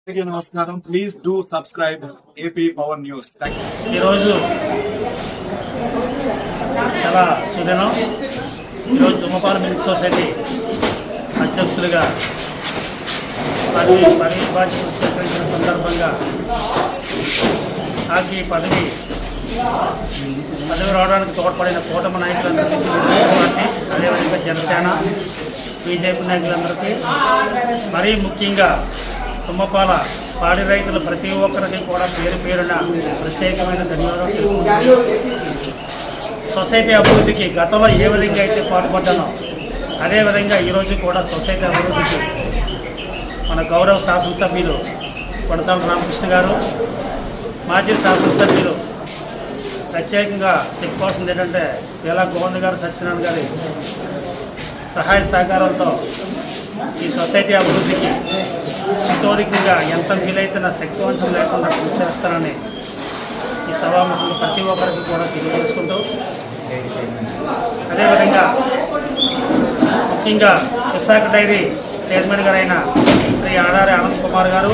అందరికీ నమస్కారం. Please do subscribe AP power news. ఈరోజు చాలా సుదినం. ఈరోజు దుమ్మపాల మిల్క్ సొసైటీ అధ్యక్షులుగా పదవి బాధ్యతలు స్వీకరించిన సందర్భంగా నాకు ఈ పదవి రావడానికి తోడ్పడిన కూటమి నాయకులందరికీ, పార్టీ అదేవిధంగా జనసేన బీజేపీ నాయకులందరికీ, మరీ ముఖ్యంగా తుమ్మపాల పాడి రైతులు ప్రతి ఒక్కరికి కూడా పేరు పేరున ప్రత్యేకమైన ధన్యవాదాలు. సొసైటీ అభివృద్ధికి గతంలో ఏ విధంగా అయితే పాటుపడ్డానో అదేవిధంగా ఈరోజు కూడా సొసైటీ అభివృద్ధికి మన గౌరవ శాసనసభ్యులు కొడతాల రామకృష్ణ గారు, మాజీ శాసనసభ్యులు ప్రత్యేకంగా చెప్పుకోవాల్సింది ఏంటంటే వేలా గోవింద్ గారు, సత్యనారాయణ గారి సహాయ సహకారాలతో ఈ సొసైటీ అభివృద్ధికి హితోధికంగా ఎంత వీలైతున్న శక్తివంచం లేకుండా కృషి చేస్తానని ఈ సభాముఖంగా ప్రతి ఒక్కరికి కూడా తెలియజేసుకుంటూ, అదేవిధంగా ముఖ్యంగా విశాఖ డైరీ చైర్మన్ గారైన శ్రీ ఆడారి ఆనంద్ కుమార్ గారు,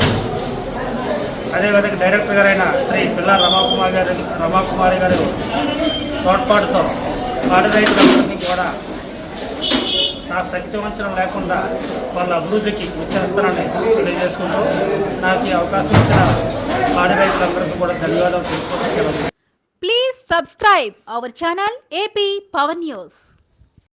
అదేవిధంగా డైరెక్టర్ గారైన శ్రీ పిల్ల రమాకుమారి గారు తోడ్పాటుతో పాడి రైతులందరికీ కూడా నా శక్తి వంచనం లేకుండా వాళ్ళ అభివృద్ధికి కృషి చేస్తానని తెలియజేసుకుంటూ, నాకు ఈ అవకాశం ఇచ్చిన పాడి రైతులందరికీ కూడా ధన్యవాదాలు తెలుసుకుంటున్నాను. Please subscribe our channel AP Power News.